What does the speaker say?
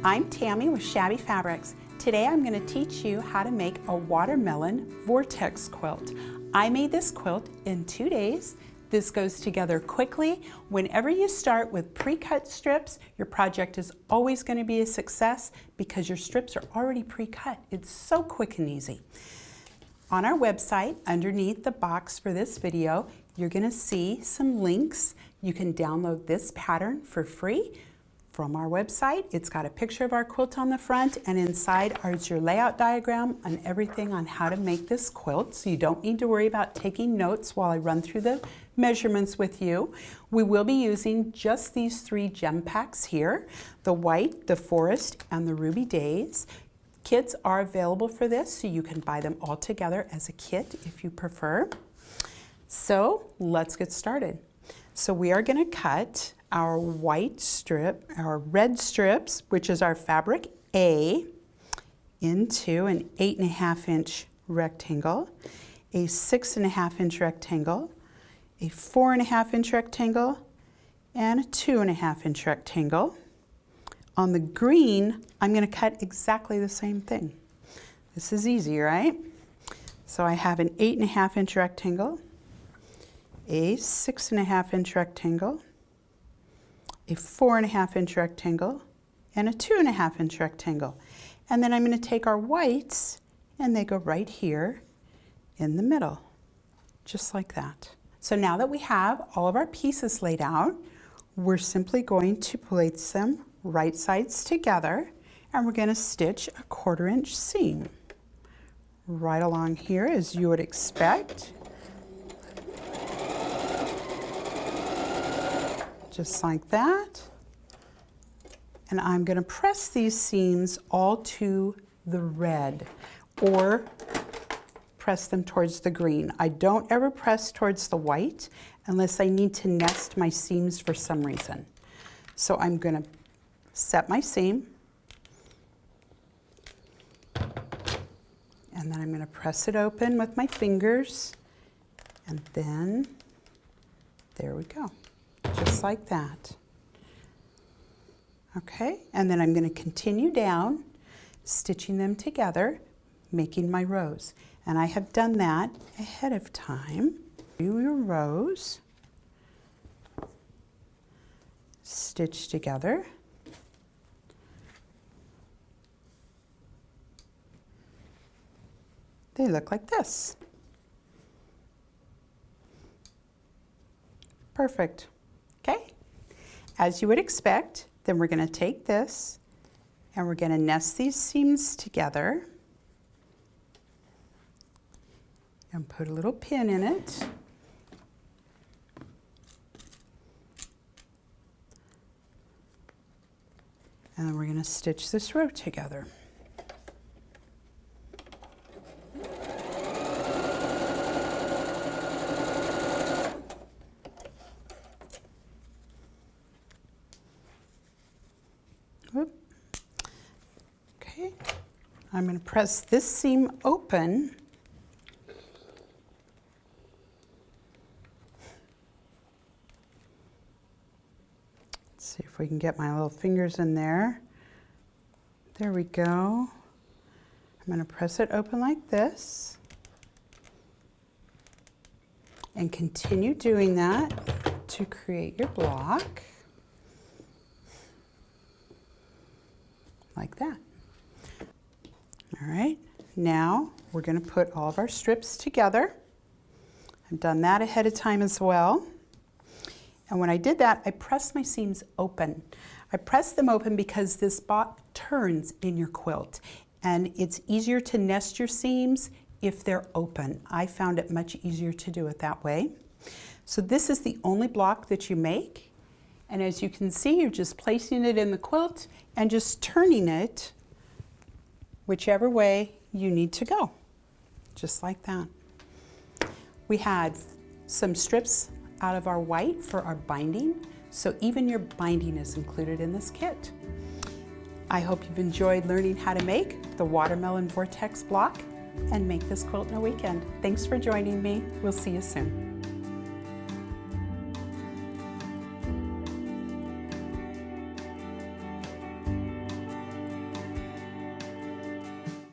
I'm Tammy with Shabby Fabrics. Today I'm going to teach you how to make a Watermelon Vortex quilt. I made this quilt in 2 days. This goes together quickly. Whenever you start with pre-cut strips, your project is always going to be a success because your strips are already pre-cut. It's so quick and easy. On our website, underneath the box for this video, you're going to see some links. You can download this pattern for free from our website. It's got a picture of our quilt on the front, and inside is your layout diagram and everything on how to make this quilt, so you don't need to worry about taking notes while I run through the measurements with you. We will be using just these 3 gem packs here, the white, the forest, and the ruby days. Kits are available for this, so you can buy them all together as a kit if you prefer. So let's get started. So we are going to cut our white strip, our red strips, which is our fabric A, into an 8.5 inch rectangle, a 6.5 inch rectangle, a 4.5 inch rectangle, and a 2.5 inch rectangle. On the green, I'm going to cut exactly the same thing. This is easy, right? So I have an 8.5 inch rectangle, a 6.5 inch rectangle, a 4.5 inch rectangle, and a 2.5 inch rectangle. And then I'm going to take our whites, and they go right here in the middle, just like that. So now that we have all of our pieces laid out, we're simply going to place them right sides together, and we're going to stitch a 1/4 inch seam right along here, as you would expect. Just like that. And I'm going to press these seams all to the red, or press them towards the green. I don't ever press towards the white unless I need to nest my seams for some reason. So I'm going to set my seam, and then I'm going to press it open with my fingers, and then there we go, just like that. Okay, and then I'm going to continue down, stitching them together, making my rows. And I have done that ahead of time. Do your rows, stitch together. They look like this. Perfect. Okay, as you would expect, then we're going to take this and we're going to nest these seams together and put a little pin in it. And then we're going to stitch this row together. Okay, I'm going to press this seam open. Let's see if we can get my little fingers in there. There we go. I'm going to press it open like this and continue doing that to create your block. Like that. All right, now we're going to put all of our strips together. I've done that ahead of time as well. And when I did that, I pressed my seams open. I pressed them open because this block turns in your quilt, and it's easier to nest your seams if they're open. I found it much easier to do it that way. So this is the only block that you make. And as you can see, you're just placing it in the quilt and just turning it whichever way you need to go, just like that. We had some strips out of our white for our binding, so even your binding is included in this kit. I hope you've enjoyed learning how to make the Watermelon Vortex block and make this quilt in a weekend. Thanks for joining me. We'll see you soon.